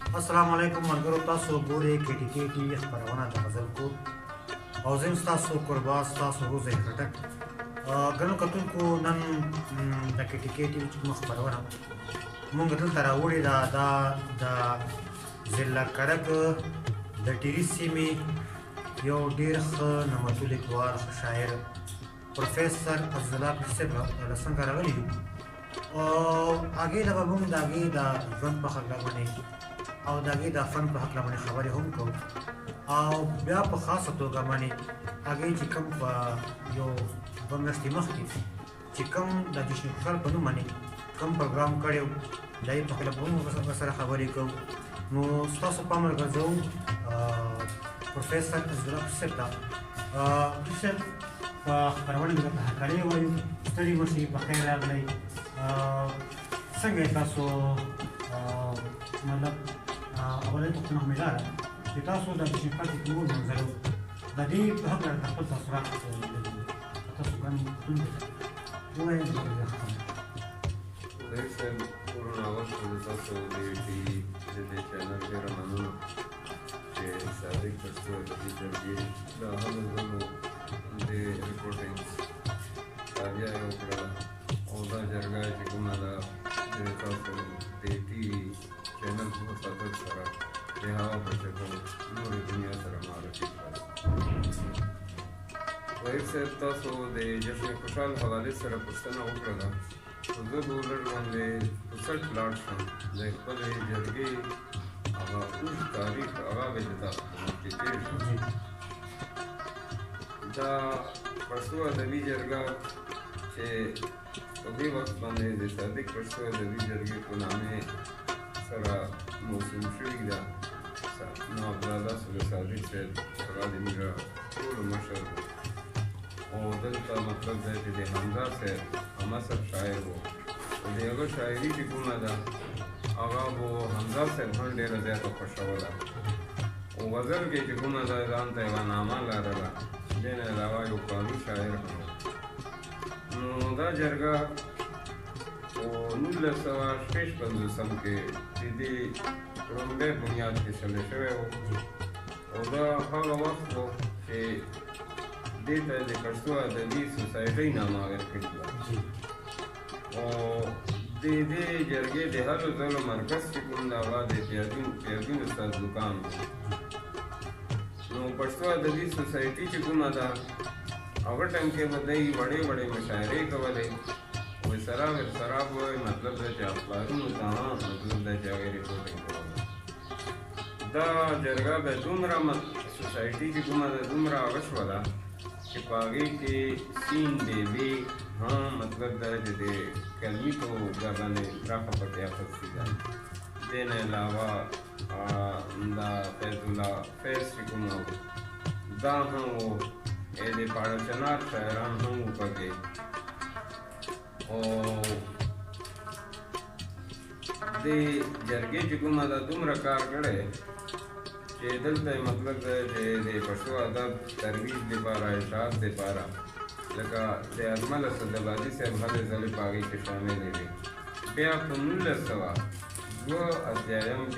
السلام علیکم ملګرو، تاسو ګورئ KTK TV خپرونه د غزل کور او زه یم ستاسو کوربه ستاسو روزی خټک. ګرانو کتونکو، نن د KTK TV چې کومه خپرونه مونږ دلته راوړې ده، دا د ضلع کرک د ټیري سیمې یو ډېر ښه نامتو لیکوال شاعر پروفیسر عبدالله صاحب له څنګه راغلي یو او هغې نه به مونږ د هغې د ژوند په هکله باندې او د هغې د فن په هکله باندې خبرې هم کوو او بیا په خاصه توګه باندې هغې چې کوم په یو دوه میاشتې مخکې چې کوم د جشن خوشحال په نوم باندې کوم پروګرام کړی و د هغې په خلاف به هم سره خبرې کوو. نو ستاسو پام راګرځوم پروفیسر عبدالله صاحب ته. صاحب په خپرونه کې درته هرکلی وایو، ستړي مه شئ، پخیر راغلی. څنګه یې تاسو؟ مطلب اولنۍ پوښتنه خو مې دا ده چې تاسو د جشن خوشحال چې کوم منظرو د دې په هکله د خپل تاثرات تاسو ګران کتونکو ته ووایئ. زه صاحب ورونه وشو د تاسو د ټي د دې چینل ډېره مننه چې صادق پښتو د دې جرګې د هغو ځلو د ریپورټینګ تابیا یې وکړله او دا جرګه چې کومه ده د تاسو د ټي چینل په وساتل سره د هغه په شکل نورې دنیا سره معرفي کړه. وحید صاحب تاسو د جشن خوشحال حوالې سره پوښتنه وکړله، خو زه به ولر باندې په سټ لاړ شم د خپلې جرګې هغه اوږد تاریخ هغه به د تاسو په مخ کې تېر شم. دا پښتو ادبي جرګه چې په دې وخت باندې د صادق پښتو ادبي جرګې په نامې سره موسوم شوې ده. نو عبدالله صادق صاحب هغه د موږ ټولو مشر و او دلته مطلب دی چې د حمزه صاحب هم اصل شاعر و او د هغه شاعري چې کومه ده هغه به حمزه صاحب هم ډېره زیاته خوښوله او غزل کې چې کومه ده ځان ته یوه نامه لرله، دې نه علاوه یو قامي شاعر هم و. نو دا جرګه په 1956 کې د دې لومړی بنیاد کېښودل شوی و او دا هغه وخت و چې دې ته د پښتو ادبي سوسایټۍ نامه ورکړې وه او د دې جرګې د هرو ځلو مرکز چې کوم د هغه د پیازون استاد دکان و. نو پښتو ادبي سوسایټي چې کومه ده هغه ټایم کې به دوی وړې وړې مشاعرې کولې او سراب وایي، مطلب دا چې اخبارونو ته مطلب دا چې هغې ریپورټینګ کوله. دا جرګه به دومره سوسایټي چې کومه ده دومره هغه شوله چې په هغې کې سین بیبي هم مطلب دا چې د کلمي توګه باندې پراخه پکې اخیستې ده. دې نه علاوه دا فیض الله فیض چې کومه و دا هم و، د پاړه چنار شاعران هم و پکې او د جرګې چې کومه ده دومره کار کړی چې دلته مطلب دی چې د پښتو ادب ترویج دپاره اشاعت دپاره لکه د اجمل اسدابادي صاحب هلې ځلې په هغې کې شاملې وې. بیا په 1982 کې د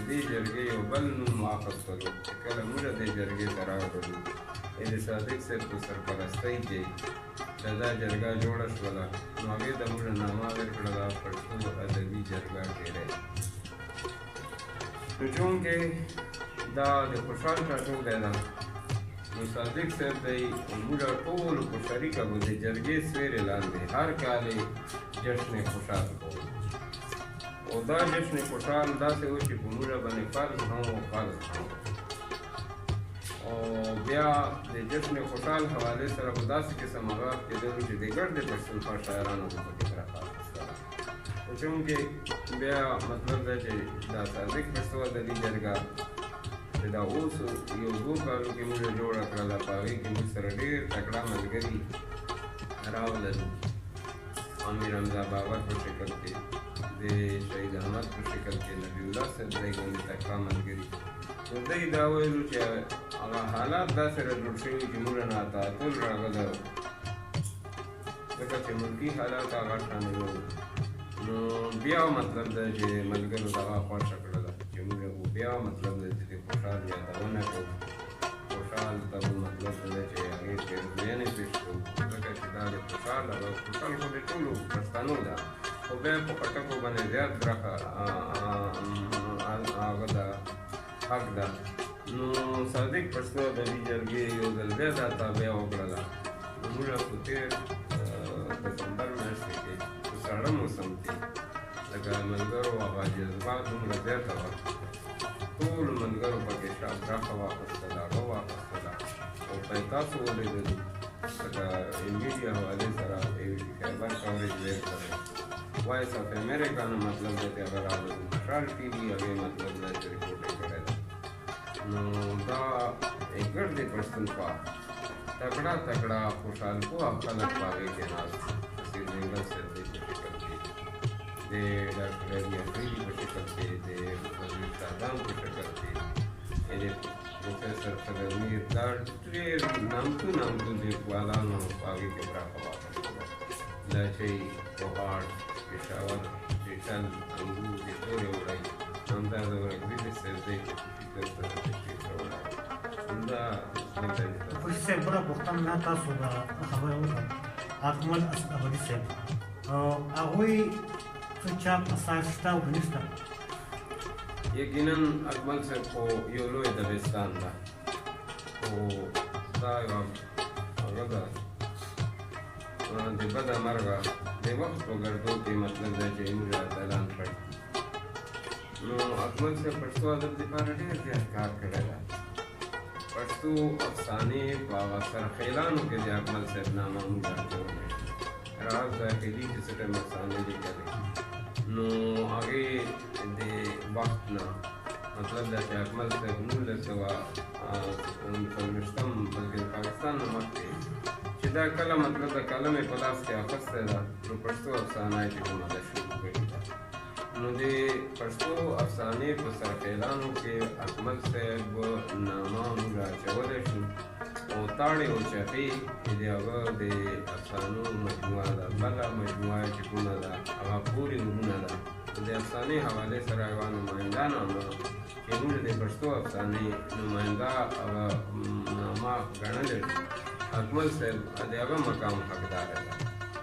دې جرګې یو بل نوم واخیستلو چې کله موږ دې جرګې ته راغلو د صادق صاحب په سرپرستۍ کې دا جرګه جوړه شوله نو هغې ته موږ نامه ورکړله پښتو ادبي جرګه ډېری. نو چونکې دا د خوشحال ټاټوکی ده نو صادق صاحب دی موږ ټولو په شریکه به د جرګې سویرې لاندې هر کال یې جشن خوشحال کوو او دا جشن خوشحال داسې و چې په موږ باندې فرض هم و فرض هم او بیا د جشن خوشحال حوالې سره به داسې قسم آغاز کېدل چې د ګرد پښتونخوا شاعرانو به پکې برخه اخیستله. خو چونکې بیا مطلب دی چې دا صادق پښتو ادبي جرګه چې دا اوس یو 2 کالو کې موږ جوړه کړله په هغې کې موږ سره ډېر تکړه ملګري راولل. امیر حمزه بابر په شکل کې، د شهید احمد په شکل کې، نبي الله صاحب دی باندې تکړه ملګري. نو دوی دا ویلو چې هغه حالات داسې راجوړ شوي چې موږ نه تعادل راغلی و ځکه چې ملکي حالات هغه شانې نه وو. نو بیا مطلب دی چې ملګرو دغه خوښه کړله چې موږ بیا مطلب دی چې خوشحال یادونه کوو خوشحال ته مطلب دی چې هغې پیرزوینې پېښ کړو ځکه چې دا د خوشحال خو د ټولو پښتنو ده خو بیا په خټکو باندې زیات برخه هغه ده حق ده نو صادق پښتو ادبي جرګې یو ځل بیا دا تابع وکړله نو موږ په تېر دسمبر میاشتې کې په ساړه موسم کې لکه ملګرو هغه جذبه دومره زیاته وه ټولو ملګرو پکې برخه واخیستله هغه واخیستله او تاسو ولیدلو لکه میډیا حوالې سره خیبر کورېج ډېر کړی وایس اف امریکا نه مطلب دی چې هغه راغلی مشال ټي وي هغې مطلب دی چې رپورټ یې کړی ده نو دا ګرد پښتونخوا تکړه تکړه خوشحالکوه خلک په هغې کې ناست اسیر مینګل صاحب دی په شکل کې د ډاکټر ربیع افریدي په شکل کې د وزیر شاهدان په شکل کې د پروفیسر صدر میر دا ډېر نامتو لیکوالانو په هغې کې برخه واخیستله لاچۍ پوهاړ پېښور چیچل انګور د تورې وړی همدا د ورکزي صاحب دی چې فکر سره تشریف راوړی همدا خوشي صاحب بله پوښتنه تاسو د خبره وکړه اکمل اسدابادي صاحب هغوی څه چاپ اثار شته او که نشته یقینا اکمل صاحب خو یو لوی دبستان ده خو دا یوه هغه ده د بده مرغه د وخت په ګردو کې مطلب دی چې موږ راته اعلان کړ نو اکمل صاحب پښتو ادب دپاره ډېر زیات کار کړی ده پښتو افسانې په هغه سرخیلانو کې د اکمل صاحب نامه موږ راچولی راز داخلي چې څه ټایم افسانې لیکلې نو هغې د وخت نه مطلب دا چې اکمل صاحب 1940 بلکې د پاکستان نه مخکې چې دا کله مطلب د قلم یې په لاس کې اخیستی ده نو پښتو افسانه یې چې کومه ده شروع کړې ده نو د پښتو افسانې په سرخیلانو کې اکمل صاحب نامه موږ راچولی شو او تاړې او چپې چې د هغه د افسانو مجموعه ده بله مجموعه چې کومه ده هغه پورې نومونه ده د افسانې حوالې سره یوه نماینده نامه چې موږ د پښتو افسانې نماینده هغه نامه ګڼلی اکمل صاحب د هغه مقام حقداره ده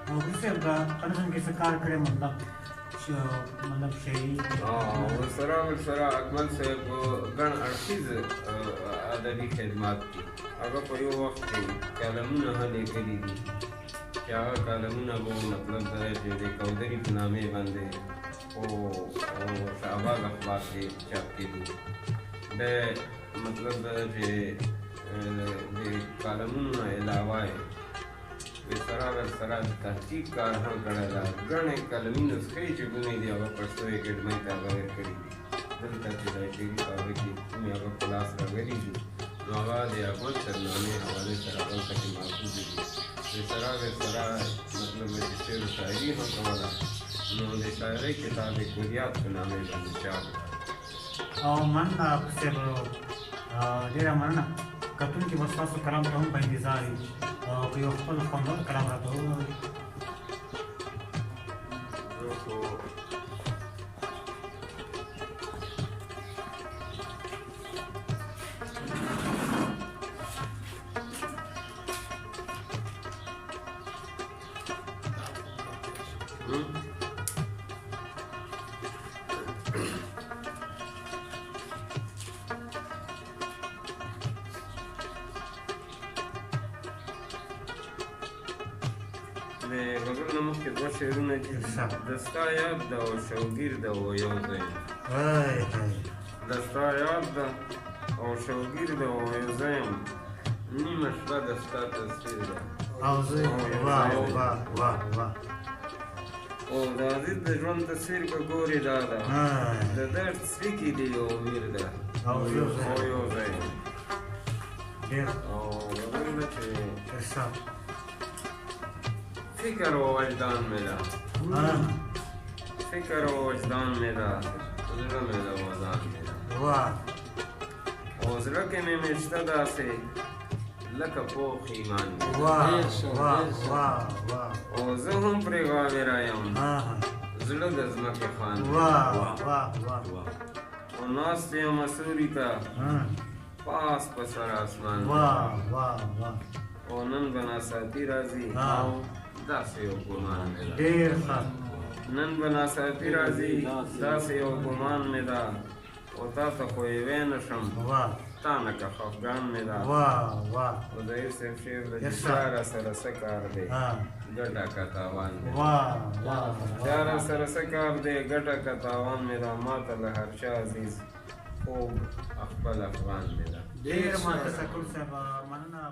خوشي صاحب د قلم کې څه کار کړی مطلب شاعري ورسره اکمل صاحب ګڼ اړخیز ادبي خدمات دي هغه په یو وخت کې کالمونه هم لیکلي دي چې هغه کالمونه به مطلب دا چې د کودري په نامې باندې او شهباز اخبار کې چاپ کېدو بیا مطلب دا چې د کالمونو نه علاوه یې ورسره د تحقیق کار هم کړی ده ګڼې قلمي نسخې چې کومې دي هغه پښتو اکیډمۍ ته هغه ورکړي دي دلته چې د شعري په هغه کې کومې هغه په لاس راغلي دي نو هغه د اکمل صاحب نامې حوالې سره دلته کې محفوظ دي ورسره مطلب چې شعر و شاعري هم کوله نو د شاعرۍ کتاب یې کلیات په نامې باندې چاپ او مننه صاحب ډېره مننه کتونکي به ستاسو کلام ته هم په انتظار وي او که یو خپل خوندور کلام راته ووایي د غزل نه مخکې دوه شعرونه دي د ستا یاد ده او شوګیر ده او یو ځای د ستا یاد ده او شوګیر ده او یو ځای نیمه شپه د ستا تصویر ده او زه واه واه واه واه او د عزیز د ژوند تصویر که ګورې دا ده د درد څوکې دي یو ویر ده او یو ځای او غزل ده چې فکر و وجدان میں دا فکر و وجدان میں دا زړه میں دا وزان میں دا او زړه کې مې مشته داسې لکه پوخ ایمان میں او زه هم پرې غاوې رایم زړه د ځمکې خان او ناست یم سوري ته پاس په سر اسمان واه واه واه او نن به ناڅاپي راځي او داسې یو ګمان مې ده ډېر ښه نن به ناڅاپي راځي داسې یو ګمان مې ده او تا ته خو یې وی نه شم واه تا نه که خفګان مې ده واه واه خدای صاحب شعر د Yes, sir. چاره سره څه کار دی ها ګټه که تاوان دی واه واه چاره سره څه کار دی ګټه که تاوان مې ده ما ته له هر چا عزیز خوب خپل افغان مې ده ډېر ما تشکر صاحب مننه